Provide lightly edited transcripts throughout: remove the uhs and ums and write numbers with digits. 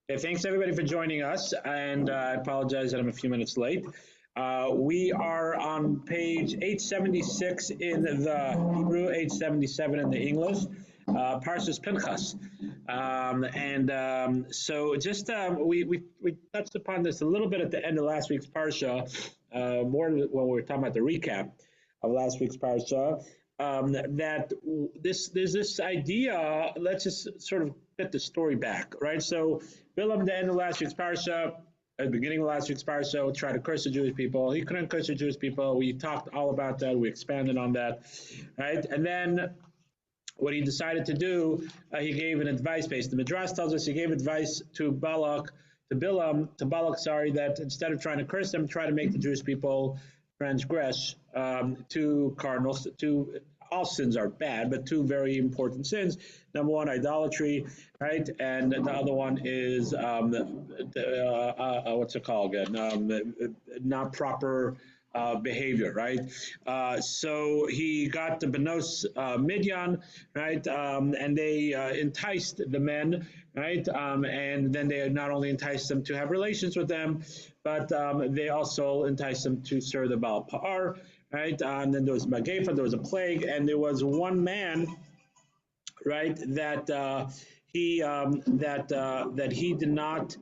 Okay, thanks everybody for joining us, and I apologize that I'm a few minutes late. We are on page 876 in the Hebrew, 877 in the English, Parshas Pinchas. So just we touched upon this a little bit at the end of last week's Parsha, more when we were talking about the recap of last week's Parsha. That there's this idea. Let's just sort of get the story back, right? So Bilam, at the end of last week's parsha, at the beginning of last week's parsha, tried to curse the Jewish people. He couldn't curse the Jewish people. We talked all about that. We expanded on that, right? And then what he decided to do, he gave an advice based. The Midrash tells us he gave advice to Balak, sorry, that instead of trying to curse them, try to make the Jewish people transgress two cardinals. Two all sins are bad, but two very important sins. Number one, idolatry, right, and the other one is what's it called again? Not proper behavior, right? So he got the Benos Midian, right, and they enticed the men, right, and then they not only enticed them to have relations with them, but they also enticed them to serve the Baal Pa'ar, right? And then there was Magefa, there was a plague, and there was one man, right, that he did not.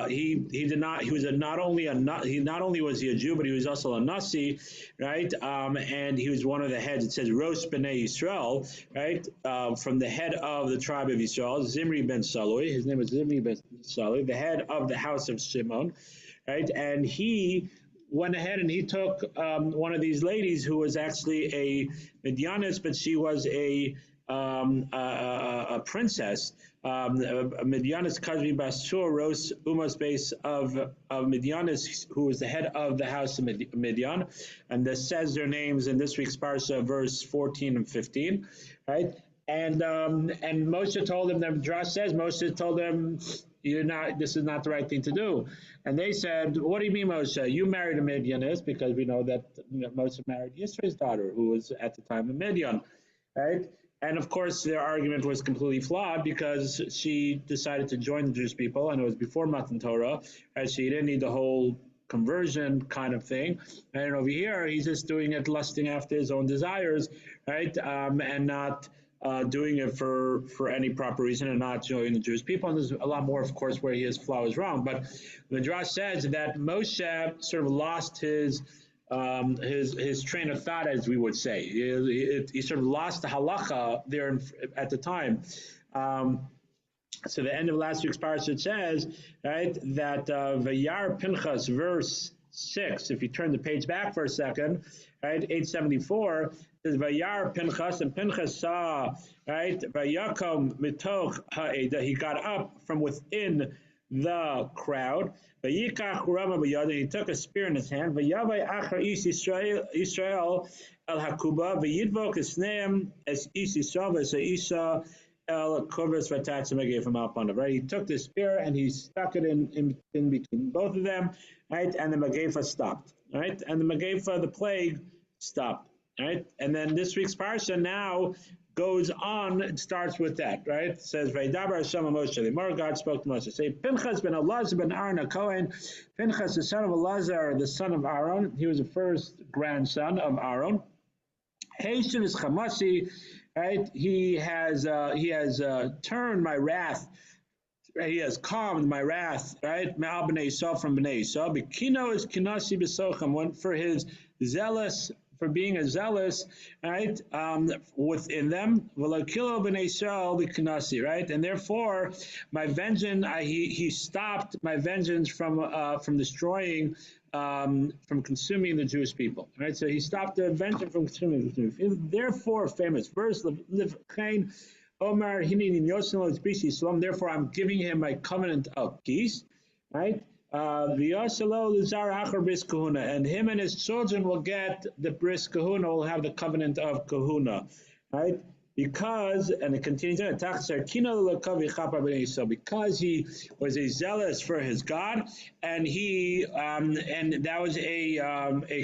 He did not. He was not only he not only was he a Jew, but he was also a Nasi, right? And he was one of the heads. It says Rosh Bnei Yisrael, right? From the head of the tribe of Yisrael, Zimri ben Salui. His name was Zimri ben Salui, the head of the house of Shimon, right? And he went ahead and he took one of these ladies who was actually a Midianist, but she was a princess, a Midianist Kazvi Basur, Ros Umas base of Midianist, who was the head of the house of Midian. And this says their names in this week's Parsha, verse 14 and 15, right? And Moshe told them, the Midrash says, Moshe told them, this is not the right thing to do. And they said, what do you mean, Moshe? You married a Midianist, because we know that Moshe married Yisro's daughter, who was at the time a Midian, right? And of course, their argument was completely flawed because she decided to join the Jewish people, and it was before Matan Torah, and she didn't need the whole conversion kind of thing. And over here, he's just doing it, lusting after his own desires, right? And not doing it for any proper reason, and not joining the Jewish people. And there's a lot more, of course, where his flaw is wrong. But the Midrash says that Moshe sort of lost his train of thought, as we would say. He sort of lost the halacha there at the time. So the end of last week's parsha says, right, that Vayar Pinchas, verse 6, if you turn the page back for a second, right, 874, says Vayar Pinchas, and Pinchas saw, right, Vayakom mitoch ha'eda, he got up from within the crowd. Vayikach Rama b'yad, he took a spear in his hand. Vayavay achar is Israel el hakuba, vayidvok esneim es is Yisrael v'seisha el kovers v'tatzim gave him up on it. Right, he took the spear and he stuck it in between both of them, right, and the Magefa stopped, right, and the Magefa, the plague, stopped, right, and then this week's parsha now goes on, it starts with that, right? It says, Vaydabar Hashem Moshe, the more God spoke to Moshe. Say, Pinchas ben Elazar ben Aaron HaKohen, Pinchas, the son of Elazar, the son of Aaron, he was the first grandson of Aaron. Hashem is Chamasi, right? He has turned my wrath, he has calmed my wrath, right? Ma'al b'nei Yisrael, from b'nei Yisrael. B'kino is kinasi b'socham, went for his zealous, for being a zealous, right, within them, v'lakilo b'nei Yisrael b'kinasi, right, and therefore my vengeance, he stopped my vengeance from destroying, from consuming the Jewish people, right? So he stopped the vengeance from consuming the Jewish people. Therefore, famous verse, Omar Hinini Yoselo Bisi Shalom. Therefore, I'm giving him my covenant of peace, right? And him and his children will get the bris kahuna, will have the covenant of kahuna, right? Because, and it continues on, because he was a zealous for his God, and he and that was a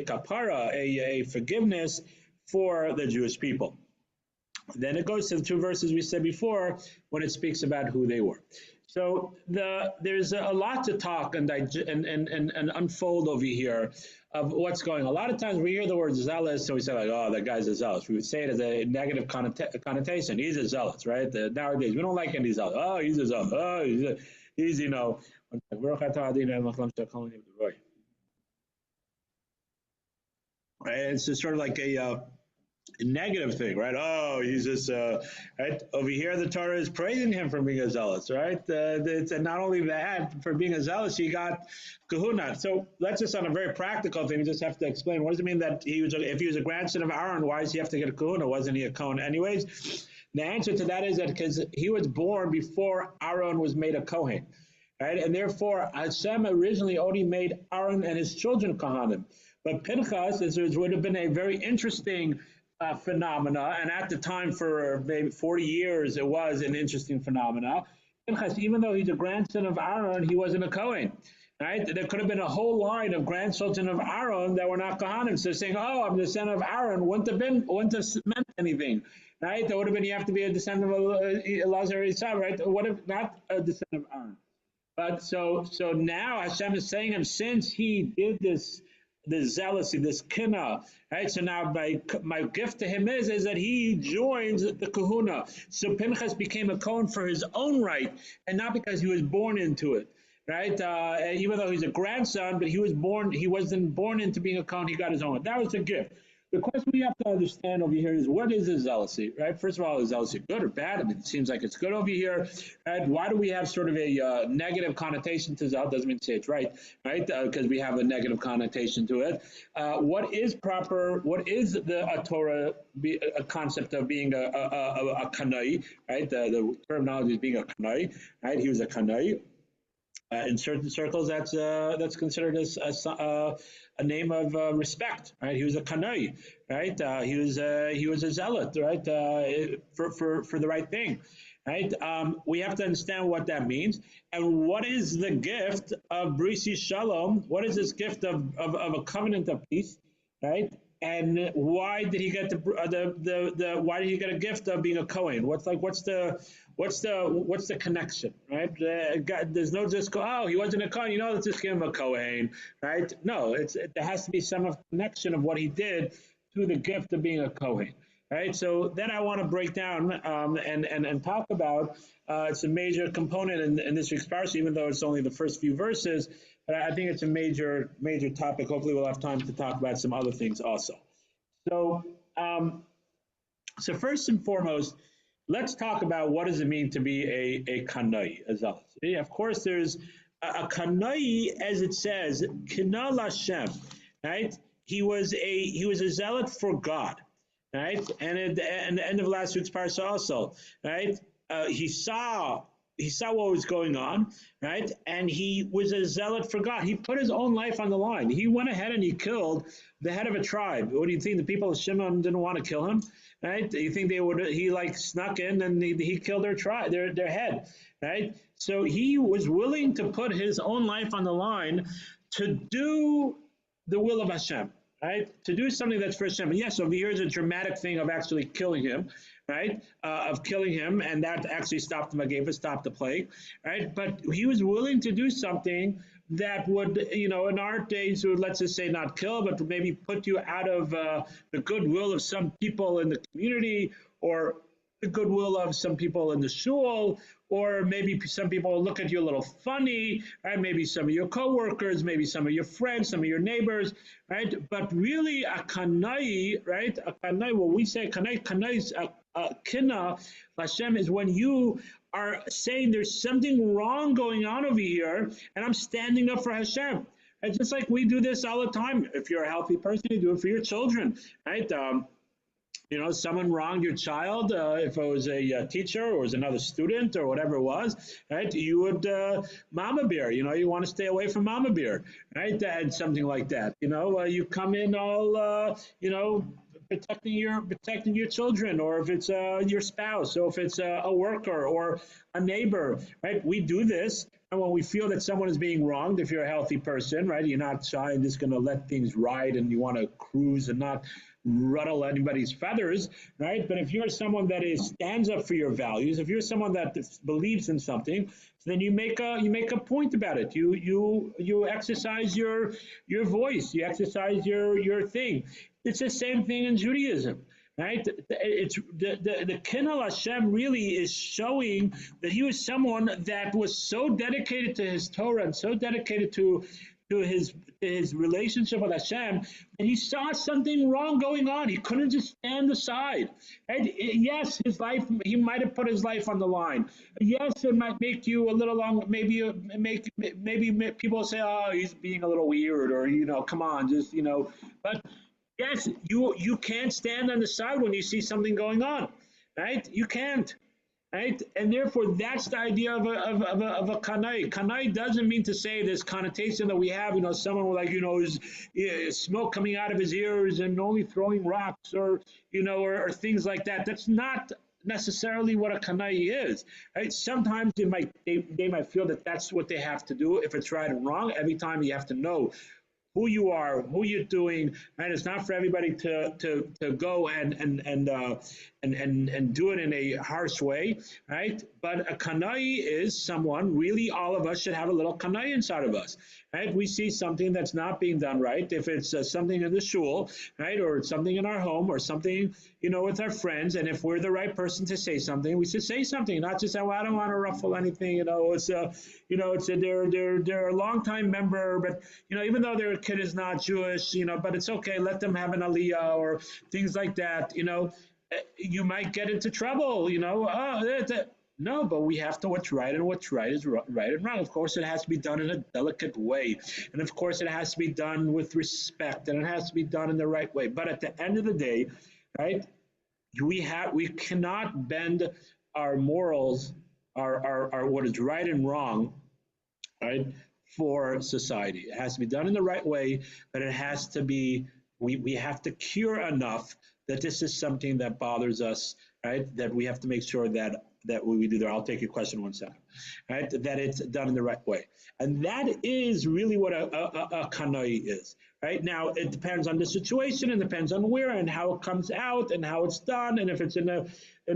kapara, a forgiveness for the Jewish people. Then it goes to the two verses we said before when it speaks about who they were. So there's a lot to talk and unfold over here of what's going on. A lot of times we hear the word zealous, so we say like, oh, that guy's a zealous. We would say it as a negative connotation. He's a zealous, right? Nowadays, we don't like any zealous. Oh, he's a zealous. Oh, he's you know. Right? It's just sort of like a negative thing, right? Oh, he's just right over here. The Torah is praising him for being a zealous, right? And not only that, for being a zealous, he got kahuna. So that's just on a very practical thing. We just have to explain what does it mean that if he was a grandson of Aaron, why does he have to get a kahuna? Wasn't he a Kohen anyways? The answer to that is that because he was born before Aaron was made a Kohen, right? And therefore, Hashem originally only made Aaron and his children Kohanim. But Pinchas would have been a very interesting phenomena, and at the time for maybe 40 years, it was an interesting phenomena. Pinchas, even though he's a grandson of Aaron, he wasn't a Kohen, right? There could have been a whole line of grandchildren of Aaron that were not Kohanim. So saying, oh, I'm the son of Aaron, wouldn't have meant anything, right? That would have been, you have to be a descendant of Elazar Esau, right? What if not a descendant of Aaron? But so now Hashem is saying him, since he did this zealousy, this kina, right? So now my gift to him is that he joins the kahuna. So Pinchas became a Kohen for his own right, and not because he was born into it, right? Even though he's a grandson, but he wasn't born into being a Kohen. He got his own. That was a gift. The question we have to understand over here is, what is a zealousy, right? First of all, is zealousy good or bad? I mean, it seems like it's good over here, right? Why do we have sort of a negative connotation to zeal? Doesn't mean to say it's right? Because we have a negative connotation to it. What is proper? What is a Torah a concept of being a kanai, right? The terminology is being a kanai, right? He was a kanai. In certain circles, that's considered as a name of respect, right? He was a kanai, right? He was a zealot, right? For the right thing, right? We have to understand what that means, and what is the gift of Brisi Shalom? What is this gift of a covenant of peace, right? And why did he get why did he get a gift of being a Kohen? What's the connection, right? There's no just oh, he wasn't a Kohen, let's just give him a Kohen, right? No, there has to be some connection of what he did to the gift of being a Kohen, right? So then I want to break down and talk about it's a major component in this week's parsha, even though it's only the first few verses. But I think it's a major topic. Hopefully, we'll have time to talk about some other things also. So, so first and foremost, let's talk about what does it mean to be a kanai, a zealot. Of course, there's a kanai, as it says, kina Lashem, right? He was a zealot for God, right? And at the end of last week's parsha also, right? He saw what was going on, right? And he was a zealot for God. He put his own life on the line. He went ahead and he killed the head of a tribe. What do you think? The people of Shimon didn't want to kill him, right? Do you think they would? He snuck in and he killed their tribe, their head, right? So he was willing to put his own life on the line to do the will of Hashem, right? To do something that's for Hashem. And yes, over here is a dramatic thing of actually killing him, right? Of killing him, and that actually stopped the Mageva, stopped the plague, right? But he was willing to do something that would, in our days, would, let's just say not kill, but maybe put you out of the goodwill of some people in the community, or the goodwill of some people in the shul, or maybe some people will look at you a little funny, right? Maybe some of your coworkers, maybe some of your friends, some of your neighbors, right? But really, a kanai, right? A kanai, what we say kanai is kina Hashem, is when you are saying there's something wrong going on over here, and I'm standing up for Hashem. It's just like we do this all the time. If you're a healthy person, you do it for your children, right? Someone wronged your child, if it was a teacher or was another student or whatever it was, right? You would mama bear, you want to stay away from mama bear, right? And something like that, you come in all, protecting your children, or if it's your spouse, or if it's a worker or a neighbor, right? We do this, and when we feel that someone is being wronged, if you're a healthy person, right, you're not shy and just going to let things ride, and you want to cruise and not ruddle anybody's feathers, right? But if you're someone that stands up for your values, if you're someone that believes in something, then you make a point about it. You exercise your voice. You exercise your thing. It's the same thing in Judaism. Right? It's the Kinal Hashem really is showing that he was someone that was so dedicated to his Torah and so dedicated to his relationship with Hashem, and he saw something wrong going on. He couldn't just stand aside. And yes, his life, he might have put his life on the line. Yes, it might make you a little long. Maybe people say, "Oh, he's being a little weird," or come on, just But yes, you can't stand on the side when you see something going on, right? You can't, right? And therefore, that's the idea of a kanai. Kanai doesn't mean to say this connotation that we have, someone with smoke coming out of his ears and only throwing rocks or things like that. That's not necessarily what a kanai is, right? Sometimes they might feel that that's what they have to do. If it's right and wrong, every time you have to know who you are, who you're doing, and it's not for everybody to go and do it in a harsh way, right? But a kanai is someone. Really, all of us should have a little kanai inside of us, right? We see something that's not being done right. If it's something in the shul, right, or it's something in our home, or something with our friends, and if we're the right person to say something, we should say something, not just say, "Well, I don't want to ruffle anything." They're a longtime member, but even though their kid is not Jewish, but it's okay. Let them have an aliyah or things like that. You might get into trouble. No, but we have to what's right, and what's right is right and wrong. Of course, it has to be done in a delicate way, and of course, it has to be done with respect, and it has to be done in the right way. But at the end of the day, right, we cannot bend our morals, our what is right and wrong, right, for society. It has to be done in the right way, but it has to be, we have to cure enough that this is something that bothers us, right? That we have to make sure that we do there. I'll take your question one second, right? That it's done in the right way. And that is really what a kanai is, right? Now, it depends on the situation, and depends on where and how it comes out and how it's done. And if it's in a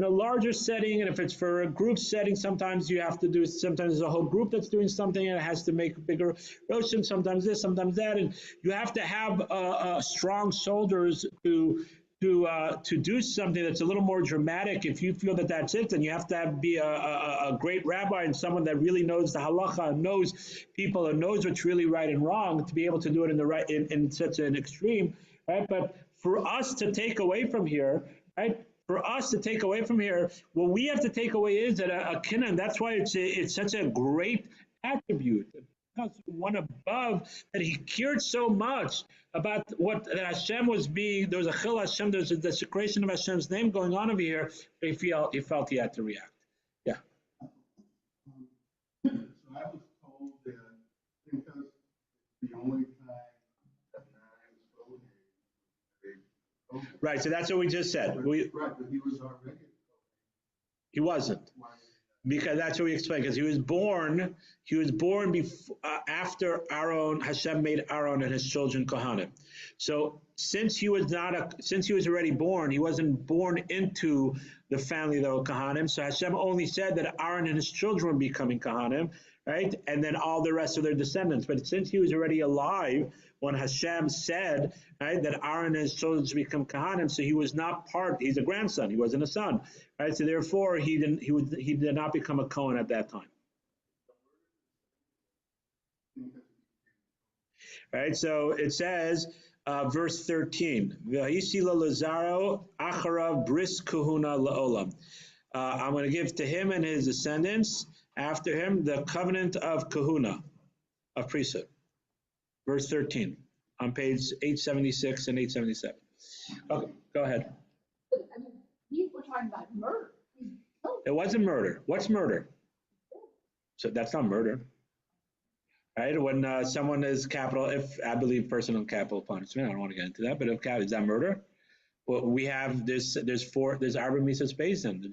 larger setting, and if it's for a group setting, sometimes there's a whole group that's doing something, and it has to make a bigger motion, sometimes this, sometimes that. And you have to have strong shoulders to do something that's a little more dramatic. If you feel that that's it, then you have to be a great rabbi and someone that really knows the halacha, and knows people, and knows what's really right and wrong, to be able to do it in such an extreme, right? But for us to take away from here, right? What we have to take away is that a kinnan. That's why it's such a great attribute. One above, that he cared so much about that Hashem was being. There was a chil Hashem. There's a desecration of Hashem's name going on over here. But he felt he had to react. Yeah. So I was told that because the only time that man was voting, Right. So that's what we just said. Right, but he was already. He wasn't. Because that's what we explained. Because he was born before, after Aaron. Hashem made Aaron and his children Kohanim. So since he was already born, he wasn't born into the family that were Kohanim. So Hashem only said that Aaron and his children were becoming Kohanim, right? And then all the rest of their descendants. But since he was already alive when Hashem said, right, that Aaron and his children should become Kohanim, so he was not part. He's a grandson. He wasn't a son, right? So therefore, he did not become a Kohen at that time. Right. So it says, verse 13, V'hisila Lazaro acharav bris kahuna laolam. I'm going to give to him and his descendants after him the covenant of kahuna, of priesthood. Verse 13 on page 876 and 877. Okay, go ahead. I mean, we were talking about murder. It wasn't murder. What's murder? So that's not murder. Right? When someone is capital, if I believe personal capital punishment, I don't want to get into that, but if is that murder? Well, we have there's Arba Mises Basin. The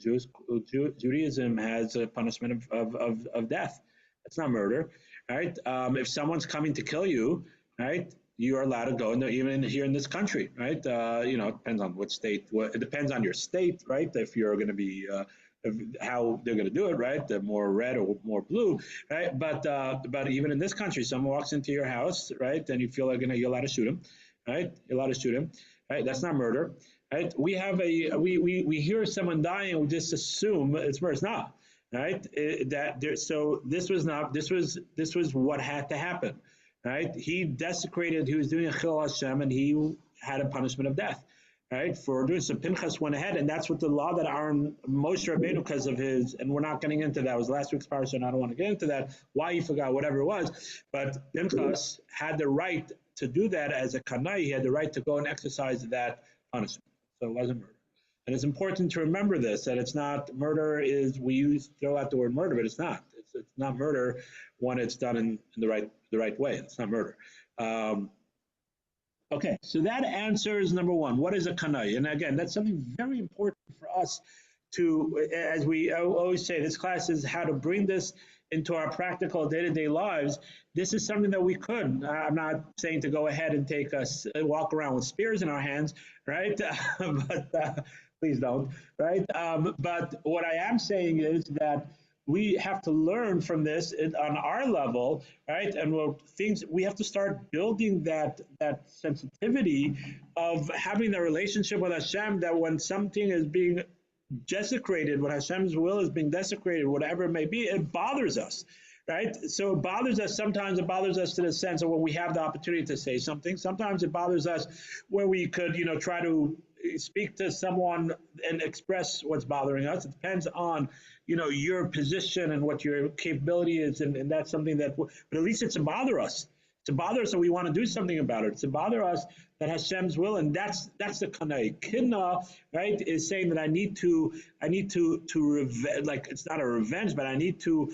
Judaism has a punishment of death. That's not murder, right? If someone's coming to kill you, right, you are allowed to go, and even here in this country, right? It depends on what state. It depends on your state, right? If you're going to be how they're going to do it, right? The more red or more blue, right? But even in this country, someone walks into your house, right? And you feel like you're allowed to shoot him, right? You're allowed to shoot him, right? That's not murder, right? We have we hear someone dying, we just assume it's murder. It's not, right? So this was not. This was what had to happen, right? He desecrated. He was doing a chil Hashem, and he had a punishment of death, right? For doing so. Pinchas went ahead, and that's what the law that Aaron, Moshe Rabbeinu, because of his, and we're not getting into that. It was last week's parsha, and I don't want to get into that. Why he forgot, whatever it was, but Pinchas had the right to do that as a kanai. He had the right to go and exercise that punishment. So it wasn't murder. And it's important to remember this, that it's not murder is, throw out the word murder, but it's not. It's not murder when it's done in the right way. It's not murder. Okay, so that answers number one. What is a kanai? And again, that's something very important for us to, as we always say, this class is how to bring this into our practical day-to-day lives. This is something that we could. I'm not saying to go ahead and walk around with spears in our hands, right? But please don't, right? But what I am saying is that we have to learn from this on our level, right? And we have to start building that sensitivity of having the relationship with Hashem, that when something is being desecrated, when Hashem's will is being desecrated, whatever it may be, it bothers us, right? So it bothers us. Sometimes it bothers us to the sense of when we have the opportunity to say something. Sometimes it bothers us where we could, try to speak to someone and express what's bothering us. It depends on, your position and what your capability is, and that's something that, but at least it's to bother us. To bother us, so we want to do something about it. To bother us that Hashem's will, and that's the kanai. Kidna, right, is saying that I need to like, it's not a revenge, but I need to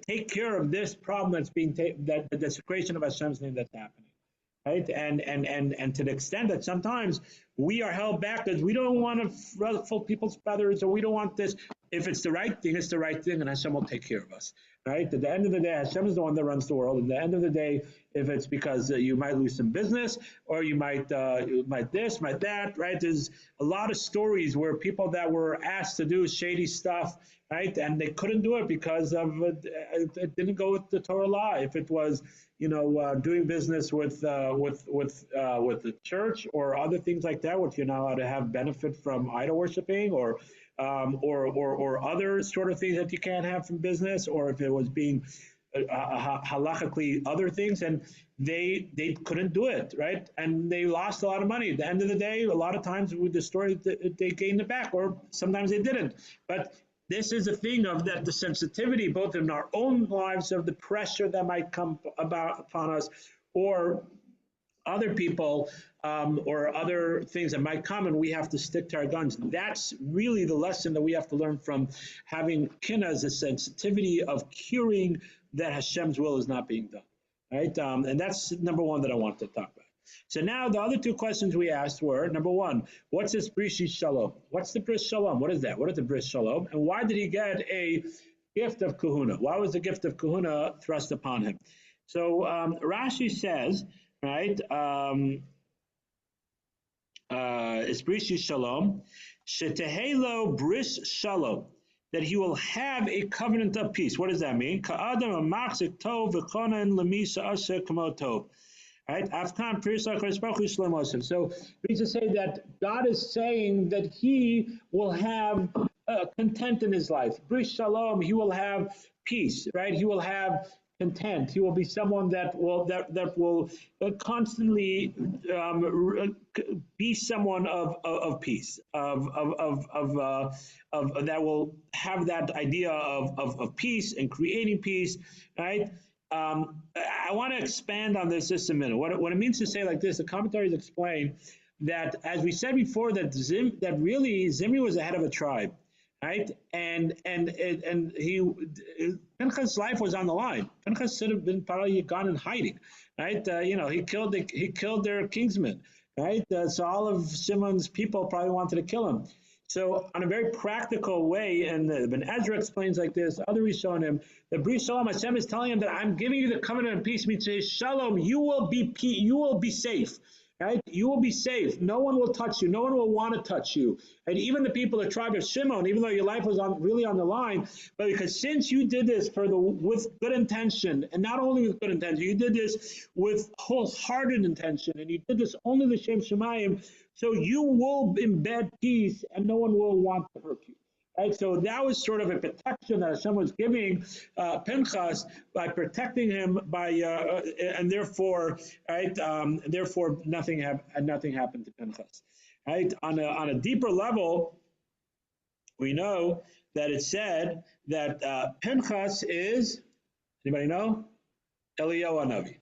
take care of this problem that's being that the desecration of Hashem's name that's happening. Right, and to the extent that sometimes we are held back because we don't want to ruffle people's feathers, or we don't want this. If it's the right thing, it's the right thing, and Hashem will take care of us. Right? At the end of the day, Hashem is the one that runs the world. At the end of the day, if it's because you might lose some business, or you might this, might that, right? There's a lot of stories where people that were asked to do shady stuff, right, and they couldn't do it because of it didn't go with the Torah law. If it was, doing business with the church or other things like that, which you're not allowed to have benefit from idol worshiping, or other sort of things that you can't have from business, or if it was being halachically other things, and they couldn't do it, right? And they lost a lot of money. At the end of the day, a lot of times with the story, they gained it back, or sometimes they didn't. But this is a thing of that the sensitivity, both in our own lives, of the pressure that might come upon us, or other people, or other things that might come, and we have to stick to our guns. That's really the lesson that we have to learn from having kinna, as a sensitivity of curing that Hashem's will is not being done, right? And that's number one that I want to talk about. So now the other two questions we asked were, number one, what's this bris shalom? What's the bris shalom? What is that? What is the bris shalom? And why did he get a gift of kahuna? Why was the gift of kahuna thrust upon him? So Rashi says, right, it's bris shalom, shetehelo bris shalom, that he will have a covenant of peace. What does that mean? Ka'adam amachzik tov v'konan lemisa asher kamo tov. Right? So it means to say that God is saying that he will have content in his life. Bris shalom, he will have peace, right? He will have content. He will be someone that will constantly be someone of peace, of that will have that idea of peace and creating peace, right? I want to expand on this just a minute. What it means to say like this, the commentaries explain that, as we said before, that really Zimri was the head of a tribe, right? And Pinchas' life was on the line. Pinchas should have been probably gone in hiding, right? He killed their kingsman, right? So all of Shimon's people probably wanted to kill him. So, on a very practical way, and the Ben Ezra explains like this, other Rishonim, the Bris Shalom, Hashem is telling him that I'm giving you the covenant of peace, means Shalom, you will be safe. Right? You will be safe. No one will touch you. No one will want to touch you. And even the people of the tribe of Shimon, even though your life was really on the line, but because since you did this with good intention, and not only with good intention, you did this with wholehearted intention, and you did this only l'shem Shemayim, so you will embed peace, and no one will want to hurt you. Right, so that was sort of a protection that Hashem was giving Pinchas by protecting him and therefore, right, therefore nothing happened to Pinchas. Right, on a deeper level, we know that it said that Pinchas is, anybody know? Eliyahu Hanavi.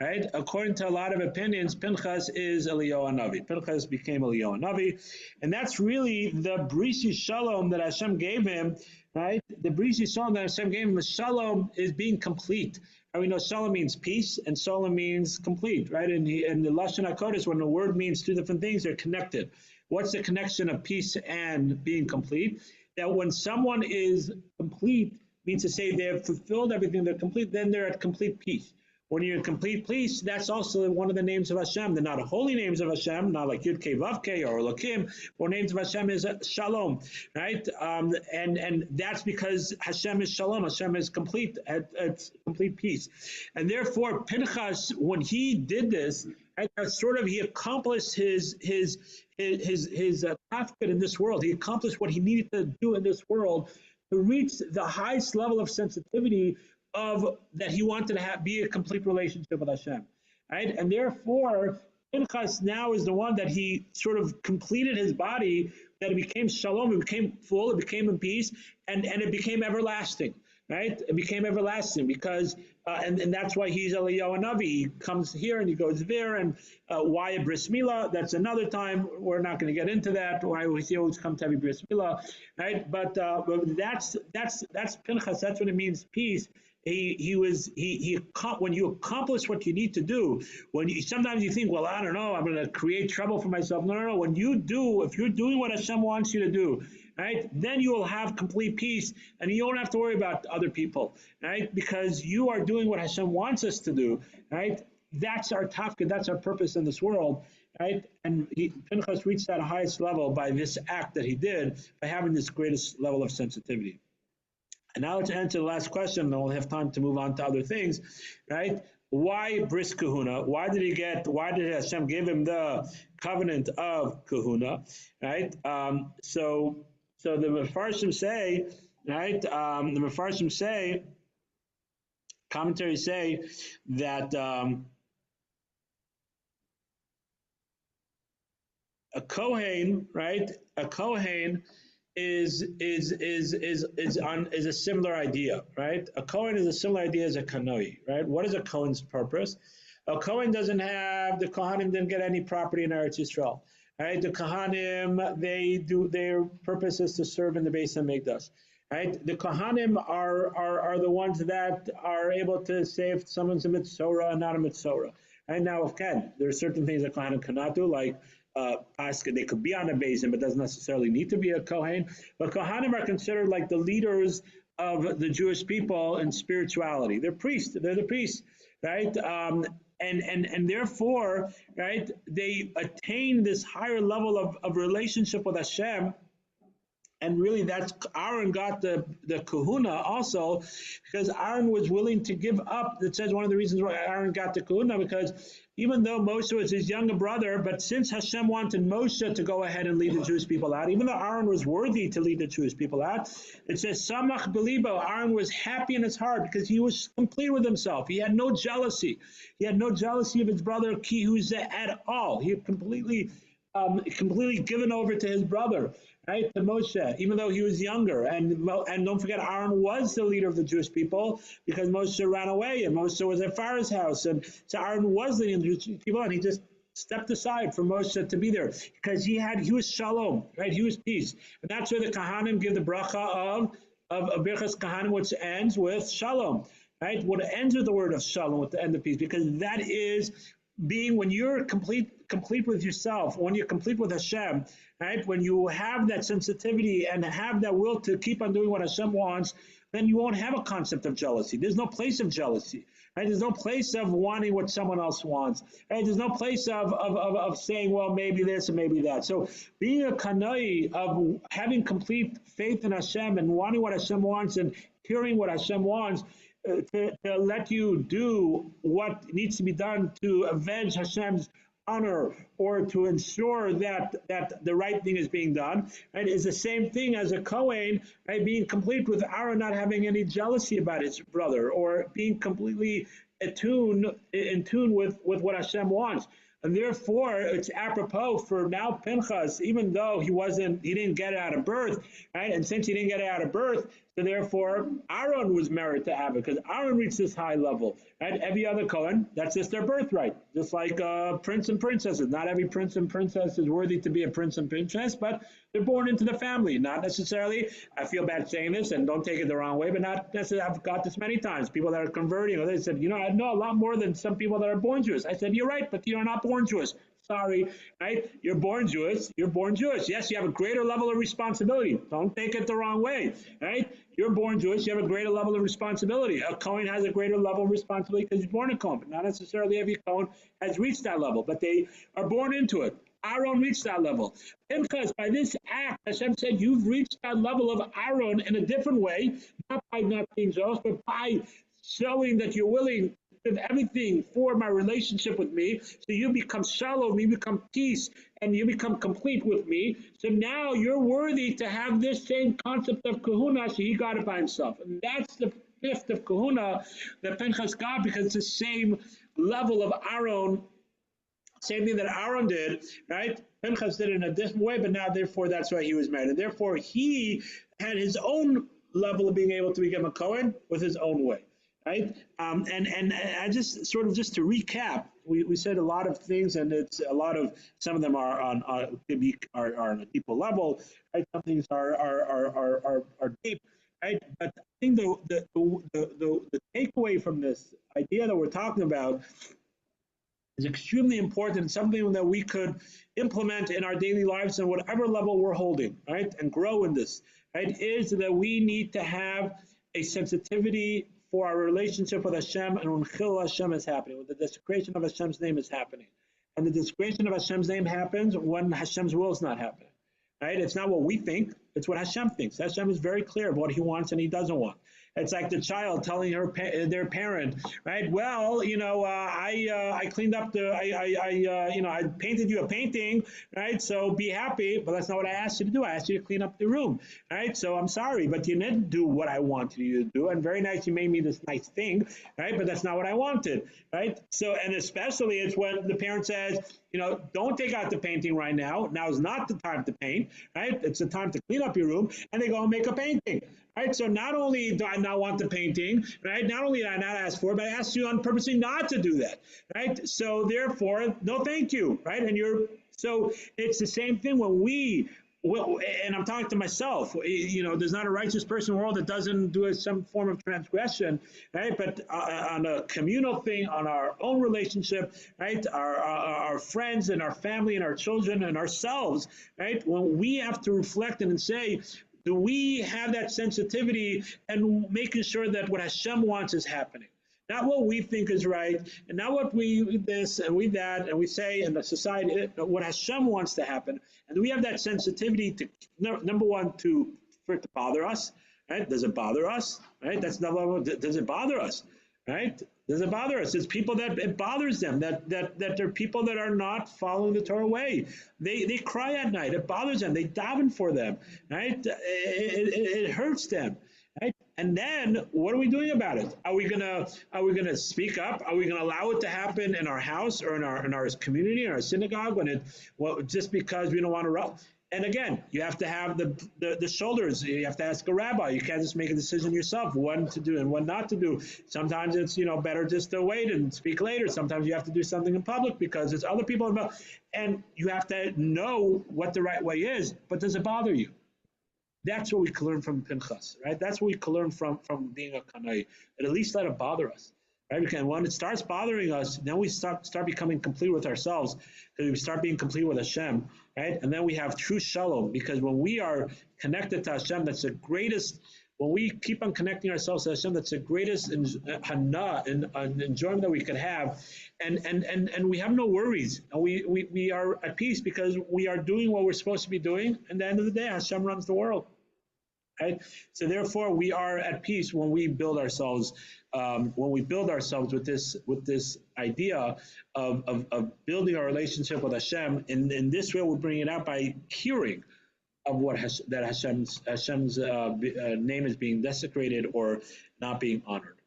Right? According to a lot of opinions, Pinchas is Eliyahu Hanavi. Pinchas became Eliyahu Hanavi, and that's really the Bris Shalom that Hashem gave him. Right? The Bris Shalom that Hashem gave him, Shalom is being complete. And we know Shalom means peace, and Shalom means complete. Right? And in the Lashon HaKodesh, when the word means two different things, they're connected. What's the connection of peace and being complete? That when someone is complete, means to say they have fulfilled everything, they're complete, then they're at complete peace. When you're in complete peace, that's also one of the names of Hashem. They're not holy names of Hashem, not like Yud Kei Vav Kei or Elokim. But names of Hashem is Shalom, right? And that's because Hashem is Shalom. Hashem is complete at complete peace, and therefore Pinchas, when he did this, right, he accomplished his path in this world. He accomplished what he needed to do in this world to reach the highest level of sensitivity of that he wanted to be a complete relationship with Hashem, right? And therefore, Pinchas now is the one that he sort of completed his body, that it became shalom, it became full, it became in peace, and it became everlasting, right? It became everlasting because, and that's why he's Eliyahu Hanavi. He comes here and he goes there, and why a bris milah? That's another time. We're not going to get into that. Why he always come to have a bris milah, right? But that's Pinchas. That's what it means, peace. When you accomplish what you need to do, sometimes you think, well, I don't know, I'm going to create trouble for myself. No. When you do, if you're doing what Hashem wants you to do, right, then you will have complete peace, and you don't have to worry about other people, right, because you are doing what Hashem wants us to do, right. That's our tafkid, that's our purpose in this world, right. And Pinchas reached that highest level by this act that he did, by having this greatest level of sensitivity. And now let's answer the last question, and we'll have time to move on to other things, right? Why bris kahuna? Why did Hashem give him the covenant of kahuna, right? So the Mefarshim say, right? Commentaries say that a Kohen, right? A Kohen is a similar idea, right? A Kohen is a similar idea as a Kanoi, right? What is a Kohen's purpose? A Kohen the Kohanim didn't get any property in Eretz Yisrael, right? The Kohanim, their purpose is to serve in the Beis HaMikdash, right? The Kohanim are the ones that are able to say if someone's a Mitzorah and not a Mitzorah. Right now, again, there are certain things that Kohanim cannot do, like they could be on a basin, but doesn't necessarily need to be a Kohen. But Kohanim are considered like the leaders of the Jewish people in spirituality. They're priests. They're the priests, right? And therefore, right, they attain this higher level of relationship with Hashem. And really, that's Aaron got the kahuna also, because Aaron was willing to give up. It says one of the reasons why Aaron got the kahuna, because even though Moshe was his younger brother, but since Hashem wanted Moshe to go ahead and lead the Jewish people out, even though Aaron was worthy to lead the Jewish people out, it says Samach Belibo, Aaron was happy in his heart because he was complete with himself. He had no jealousy. He had no jealousy of his brother Kihuza at all. He had completely given over to his brother, right, to Moshe, even though he was younger. And don't forget, Aaron was the leader of the Jewish people because Moshe ran away, and Moshe was at Pharaoh's house. And so Aaron was the leader of the Jewish people, and he just stepped aside for Moshe to be there because he was shalom, right? He was peace. And that's where the Kahanim give the bracha of Birchas Kahanim, which ends with shalom, right? What ends with the word of shalom, with the end of peace, because that is being when you're complete with yourself, when you're complete with Hashem, right? When you have that sensitivity and have that will to keep on doing what Hashem wants, then you won't have a concept of jealousy. There's no place of jealousy. Right? There's no place of wanting what someone else wants. Right? There's no place of saying, well, maybe this and maybe that. So being a kanai of having complete faith in Hashem and wanting what Hashem wants and hearing what Hashem wants, to let you do what needs to be done to avenge Hashem's honor or to ensure that the right thing is being done, right, is the same thing as a Kohen, right, being complete with Aaron not having any jealousy about his brother or being completely in tune with what Hashem wants. And therefore, it's apropos for now Pinchas, even though he didn't get it out of birth, right? And since he didn't get it out of birth, so therefore Aaron was merit to have it because Aaron reached this high level, right? Every other Kohen, that's just their birthright, just like prince and princesses. Not every prince and princess is worthy to be a prince and princess, but they're born into the family. Not necessarily, I feel bad saying this, and don't take it the wrong way, but not necessarily. I've got this many times. People that are converting, or they said, I know a lot more than some people that are born Jewish. I said, you're right, but you're not born Jewish. Sorry, right? You're born Jewish. You're born Jewish. Yes, you have a greater level of responsibility. Don't take it the wrong way, right? You're born Jewish. You have a greater level of responsibility. A Kohen has a greater level of responsibility because he's born a Kohen, but not necessarily every Kohen has reached that level, but they are born into it. Aaron reached that level. Pinchas, by this act, Hashem said, you've reached that level of Aaron in a different way, not by not being jealous, but by showing that you're willing to give everything for my relationship with me. So you become shalom, you become peace, and you become complete with me. So now you're worthy to have this same concept of kahuna, so he got it by himself. And that's the gift of kahuna that Pinchas got because it's the same level of Aaron. Same thing that Aaron did, right? Pinchas did it in a different way, but now, therefore, that's why he was married. And therefore, he had his own level of being able to become a Kohen with his own way, right? And I just sort of just to recap, we said a lot of things, and it's a lot of some of them are on a deeper level, right? Some things are deep, right? But I think the takeaway from this idea that we're talking about is extremely important, something that we could implement in our daily lives and whatever level we're holding, right, and grow in this, right, is that we need to have a sensitivity for our relationship with Hashem and when Chil Hashem is happening, when the desecration of Hashem's name is happening. And the desecration of Hashem's name happens when Hashem's will is not happening, right? It's not what we think, it's what Hashem thinks. Hashem is very clear of what he wants and he doesn't want. It's like the child telling their parent, right? Well, I cleaned up I painted you a painting, right? So be happy, but that's not what I asked you to do. I asked you to clean up the room, right? So I'm sorry, but you didn't do what I wanted you to do. And very nice, you made me this nice thing, right? But that's not what I wanted, right? So, and especially it's when the parent says, don't take out the painting right now. Now is not the time to paint, right? It's the time to clean up your room, and they go and make a painting. Right, so not only do I not want the painting, right? Not only did I not ask for it, but I asked you on purposely not to do that, right? So therefore, no, thank you, right? And so it's the same thing when and I'm talking to myself. There's not a righteous person in the world that doesn't do some form of transgression, right? But on a communal thing, on our own relationship, right? Our friends and our family and our children and ourselves, right? When we have to reflect and say, do we have that sensitivity and making sure that what Hashem wants is happening? Not what we think is right, and not what we this and we that, and we say in the society, what Hashem wants to happen. And do we have that sensitivity to, number one, for it to bother us, right? Does it bother us, right? That's number one. Does it bother us, right? Does it bother us? It's people that it bothers them, that they're people that are not following the Torah way. They cry at night. It bothers them. They daven for them, right? It hurts them, right? And then what are we doing about it? Are we gonna speak up? Are we gonna allow it to happen in our house or in our community, in our synagogue, just because we don't want to? And again, you have to have the shoulders. You have to ask a rabbi. You can't just make a decision yourself, what to do and what not to do. Sometimes it's better just to wait and speak later. Sometimes you have to do something in public because there's other people involved. And you have to know what the right way is, but does it bother you? That's what we can learn from Pinchas, right? That's what we can learn from being a Kanai. At least let it bother us, right? Because when it starts bothering us, then we start becoming complete with ourselves, because we start being complete with Hashem, right? And then we have true shalom, because when we are connected to Hashem, that's the greatest. When we keep on connecting ourselves to Hashem, that's the greatest hana and enjoyment that we could have, and we have no worries, and we are at peace because we are doing what we're supposed to be doing. And at the end of the day, Hashem runs the world. Right? So therefore, we are at peace when we build ourselves with this idea of building our relationship with Hashem. In this way, we bring it out by hearing of what that Hashem's name is being desecrated or not being honored.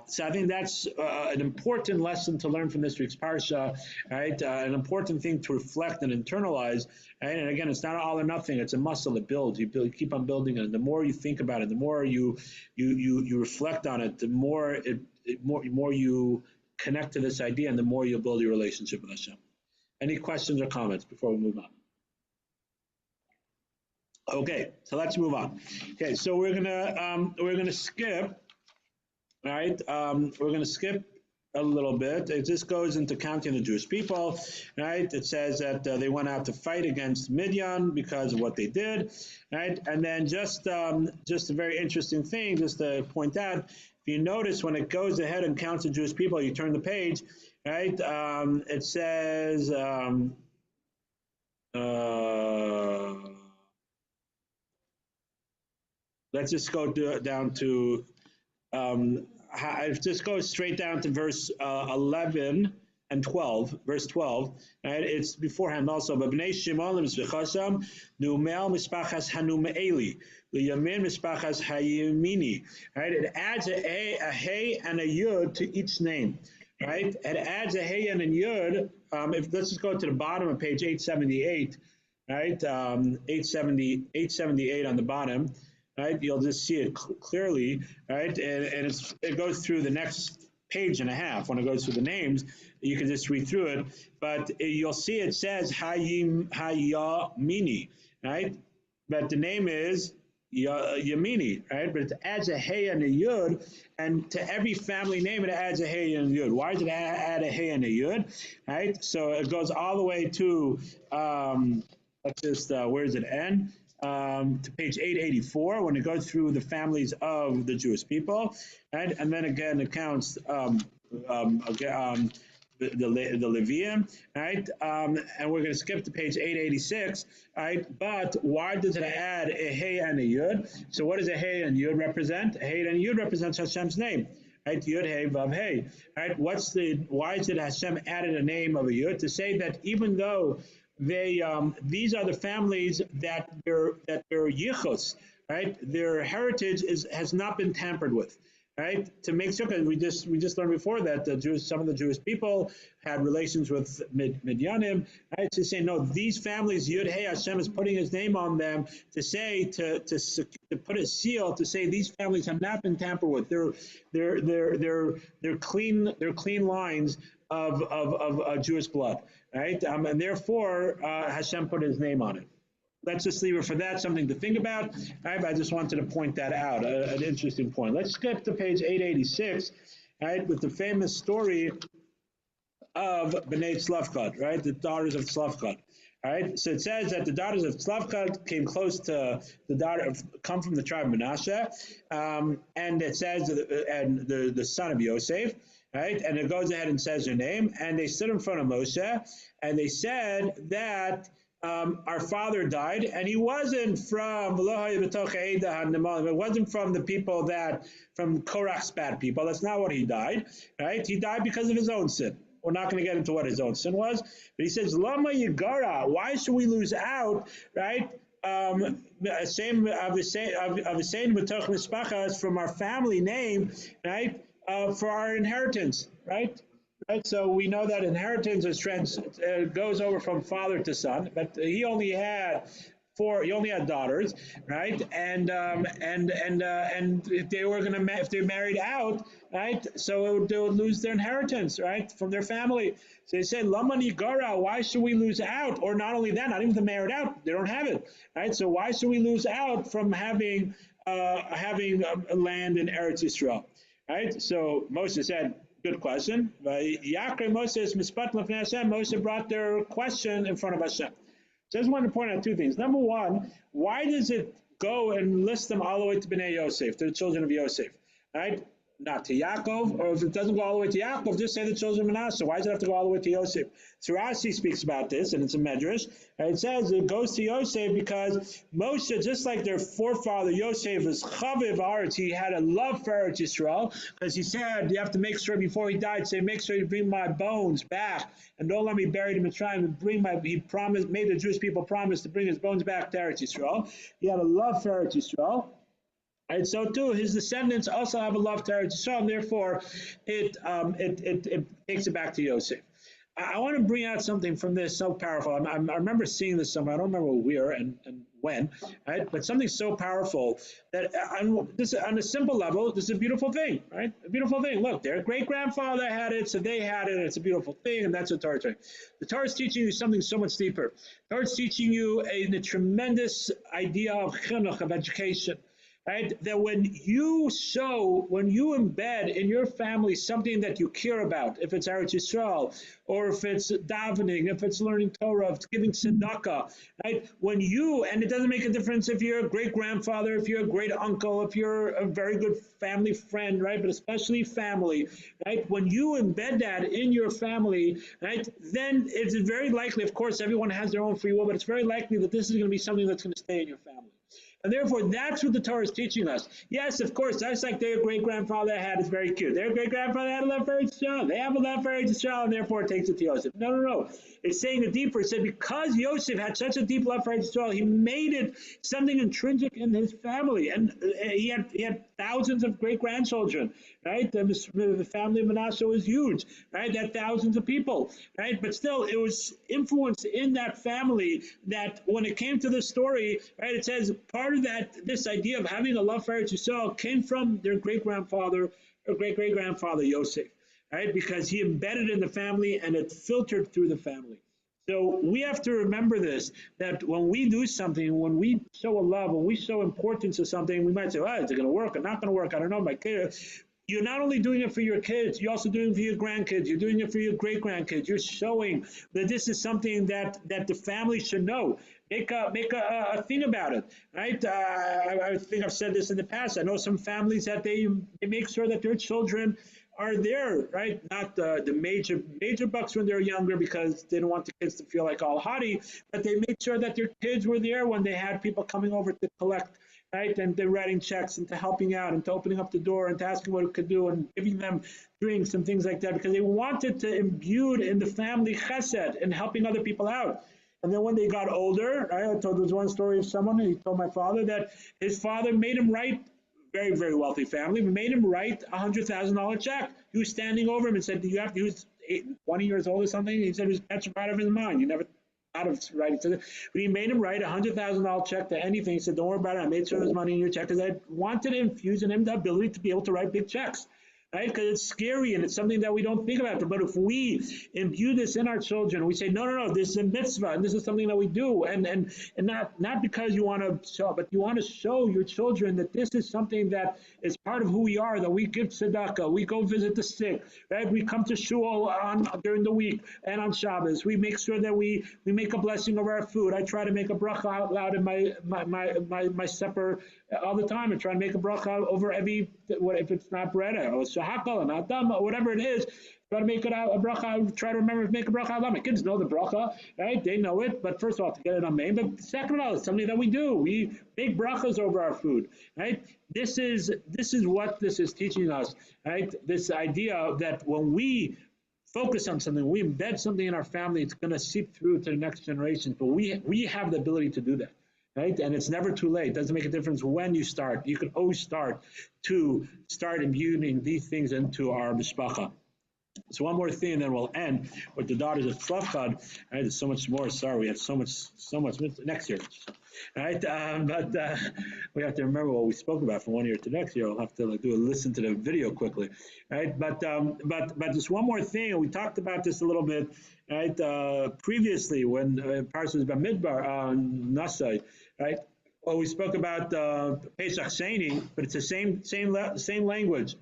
So I think that's an important lesson to learn from this week's parsha, right? An important thing to reflect and internalize, right? And again, it's not all or nothing; it's a muscle that builds. You keep on building it. And the more you think about it, the more you reflect on it, the more more you connect to this idea, and the more you build your relationship with Hashem. Any questions or comments before we move on? Okay, so let's move on. Okay, so we're gonna skip. All right, we're going to skip a little bit. It just goes into counting the Jewish people, right? It says that they went out to fight against Midian because of what they did, right? And then just a very interesting thing, just to point out, if you notice when it goes ahead and counts the Jewish people, you turn the page, right? It says, let's just go down to, it just goes straight down to verse 11 and 12, verse 12, right? It's beforehand also. But Bnei Shimon l'mitzvachasam numel mispachas hanumeeli liyamin mispachas hayimini, right? It adds a hey and a yud to each name, right? It adds a hey and a yud. Let's just go to the bottom of page 878, right? 878 on the bottom. Right, you'll just see it clearly, right? And it goes through the next page and a half. When it goes through the names, you can just read through it. But you'll see it says Hayamini, right? But the name is Yamini, right? But it adds a Hey and a Yud, and to every family name it adds a Hey and a Yud. Why does it add a Hey and a Yud, right? So it goes all the way to, let's just, where does it end? To page 884 when it goes through the families of the Jewish people, right? And then again it counts the Levium, right? And we're going to skip to page 886, right? But why does it add a Hey and a Yud? So what does a Hey and Yud represent? A Hey and Yud represents Hashem's name, right? Yud Hey Vav Hey, right? Why is it Hashem added a name of a Yud? To say that even though these are the families that their yichus, right? Their heritage has not been tampered with, right? To make sure, because we just learned before that some of the Jewish people had relations with Midyanim, right? To say no, these families Yud Hey Hashem is putting His name on them to say to put a seal to say these families have not been tampered with. They're clean lines of Jewish blood. Right, and therefore Hashem put His name on it. Let's just leave it for that, something to think about. Right, I just wanted to point that out, an interesting point. Let's skip to page 886, right, with the famous story of Bnei Tzlafchad, right, the daughters of Tzlafchad. Right, so it says that the daughters of Tzlafchad came close to come from the tribe of Manasseh, and it says and the son of Yosef. Right, and it goes ahead and says their name, and they stood in front of Moshe, and they said that our father died, and he wasn't from it wasn't from the people from Korach's bad people. That's not what he died. Right, he died because of his own sin. We're not going to get into what his own sin was, but he says, Lama Yigara, why should we lose out? Right. Same of the same from our family name, right? For our inheritance, right? Right. So we know that inheritance goes over from father to son, but he only had daughters, right? And if they were if they married out, right? So they would lose their inheritance, right, from their family. So they said, Lamani Gara, why should we lose out? Or not only that, not even if they married out, they don't have it, right? So why should we lose out from having land in Eretz Yisrael? Right, so Moshe said, Good question. Moshe brought their question in front of Hashem. So I just wanted to point out two things. Number one, why does it go and list them all the way to Bnei Yosef, to the children of Yosef? Right? Not to Yaakov, or if it doesn't go all the way to Yaakov, just say the children of Manasseh. Why does it have to go all the way to Yosef? So Rashi speaks about this, and it's a medrash. And it says it goes to Yosef because Moshe, just like their forefather Yosef, was chaviv aretz. He had a love for Eretz Yisrael because he said you have to make sure before he died, say make sure you bring my bones back and don't let me bury them in Mitzrayim. And bring my. He promised, made the Jewish people promise to bring his bones back to Eretz Yisrael. He had a love for Eretz Yisrael. And so too, his descendants also have a love to Eretz Yisrael, and therefore it takes it back to Yosef. I want to bring out something from this so powerful. I remember seeing this somewhere. I don't remember where and when, right? But something so powerful that on a simple level, this is a beautiful thing, right? A beautiful thing. Look, their great-grandfather had it, so they had it, and it's a beautiful thing, and that's what Torah is doing. The Torah is teaching you something so much deeper. The Torah is teaching you a tremendous idea of chinuch, of education. Right? That when you embed in your family something that you care about, if it's Eretz Yisrael, or if it's davening, if it's learning Torah, if it's giving tzedakah, right? And it doesn't make a difference if you're a great-grandfather, if you're a great-uncle, if you're a very good family friend, right? But especially family, right? When you embed that in your family, right, then it's very likely, of course, everyone has their own free will, but it's very likely that this is going to be something that's going to stay in your family. And therefore, that's what the Torah is teaching us. Yes, of course, that's like their great-grandfather had. It's very cute. Their great-grandfather had a love for Eretz Yisrael. They have a love for Eretz Yisrael, and therefore it takes it to Yosef. No. It's saying it deeper. It said because Yosef had such a deep love for Eretz Yisrael, he made it something intrinsic in his family. And he had thousands of great-grandchildren, right? The family of Manasseh was huge, right? They had thousands of people, right? But still, it was influence in that family that when it came to the story, right, it says part of that, this idea of having a love for Eretz Yisrael came from their great-grandfather or great-great-grandfather Yosef, right? Because he embedded in the family and it filtered through the family. So we have to remember this, that when we do something, when we show a love, when we show importance to something, we might say, oh, is it going to work or not going to work? I don't know, my kid. You're not only doing it for your kids, you're also doing it for your grandkids, you're doing it for your great-grandkids. You're showing that this is something that the family should know. Make a thing about it, right? I think I've said this in the past. I know some families that they make sure that their children are there, right? Not the major bucks when they're younger because they don't want the kids to feel like all haughty, but they made sure that their kids were there when they had people coming over to collect, right? And they're writing checks and to helping out and to opening up the door and to asking what it could do and giving them drinks and things like that because they wanted to imbue in the family chesed and helping other people out. And then when they got older, right, there was one story of someone, and he told my father that his father made him write, very, very wealthy family, made him write a $100,000 check. He was standing over him and said, he was 20 years old or something. He said he was petrified of his mind. He never thought of writing to them. But he made him write a $100,000 check to anything. He said, don't worry about it. I made sure there's money in your check because I wanted to infuse in him the ability to be able to write big checks. Right? Because it's scary and it's something that we don't think about. But if we imbue this in our children, we say, no, this is a mitzvah, and this is something that we do, and not because you want to show, but you want to show your children that this is something that is part of who we are, that we give tzedakah, we go visit the sick, right? We come to shul during the week and on Shabbos. We make sure that we make a blessing over our food. I try to make a bracha out loud in my supper all the time. I try to make a bracha over every, if it's not bread or shahakal and adam, whatever it is. Try to make it out a bracha. Try to remember to make a bracha out loud. My kids know the bracha, right? They know it. But first of all, to get it on main. But second of all, it's something that we do. We make brachas over our food, right? This is what this is teaching us, right? This idea that when we focus on something, we embed something in our family, it's going to seep through to the next generation. But we have the ability to do that. Right? And it's never too late. It doesn't make a difference when you start. You can always start imbuing these things into our mishpacha. So one more thing, and then we'll end with the daughters of Tzlachad. Right? There's so much more. Sorry, we have so much next year. Right? But we have to remember what we spoke about from 1 year to next year. We'll have to listen to the video quickly. Right? But just one more thing, and we talked about this a little bit, right? Previously when Parshah was Bamidbar on Nasai, right? Well, we spoke about Pesach Sheni, but it's the same language.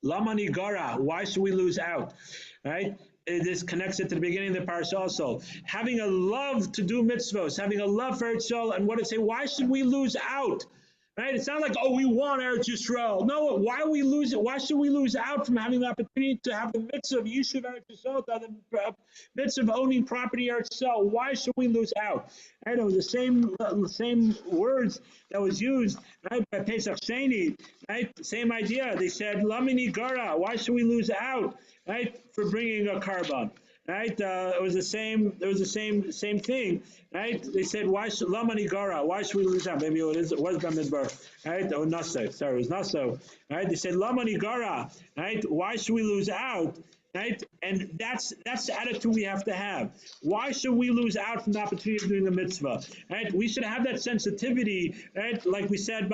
Lama nigara, why should we lose out? Right? This connects it to the beginning of the parsha also. Having a love to do mitzvos, having a love for Eretz Yisrael, and what it say, why should we lose out? Right? It's not like, oh, we want Eretz Yisrael. No, why are we losing? Why should we lose out from having the opportunity to have the mitzvah of Yishuv Eretz Yisrael, to have the mitzvah of owning property Eretz Yisrael? Why should we lose out? Right? It was the same words that was used, right, by Pesach Sheni. Right? Same idea. They said, Lamini Gara, why should we lose out? Right? For bringing a carbon. Right? It was the same. It was the same thing. Right? They said, "Why should Lamani Gara? Why should we lose out?" Maybe it was Bamidbar. Right? Or Nasa. Sorry, it was Nasa. Right? They said, "Lamani Gara." Right? Why should we lose out? Right? And that's the attitude we have to have. Why should we lose out from the opportunity of doing the mitzvah? Right? We should have that sensitivity, right? Like we said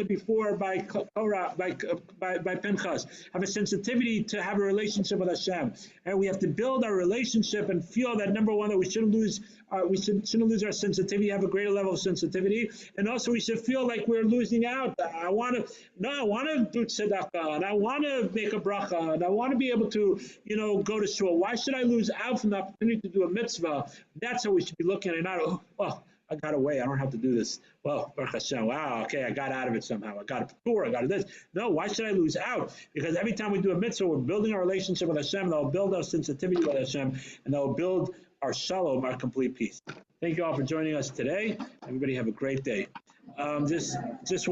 before by Torah, by Pinchas, have a sensitivity to have a relationship with Hashem. And we have to build our relationship and feel that, number one, that we shouldn't lose lose our sensitivity, have a greater level of sensitivity, and also we should feel like we're losing out. I want to do tzedakah, and I want to make a bracha, and I want to be able to, go to shul. Why should I lose out from the opportunity to do a mitzvah? That's how we should be looking at it. Not, I got away. I don't have to do this. Well, Baruch Hashem, wow, okay, I got out of it somehow. I got a tour, I got this. No, why should I lose out? Because every time we do a mitzvah, we're building our relationship with Hashem, that will build our sensitivity with Hashem, and that will build our shalom, our complete peace. Thank you all for joining us today. Everybody have a great day. Just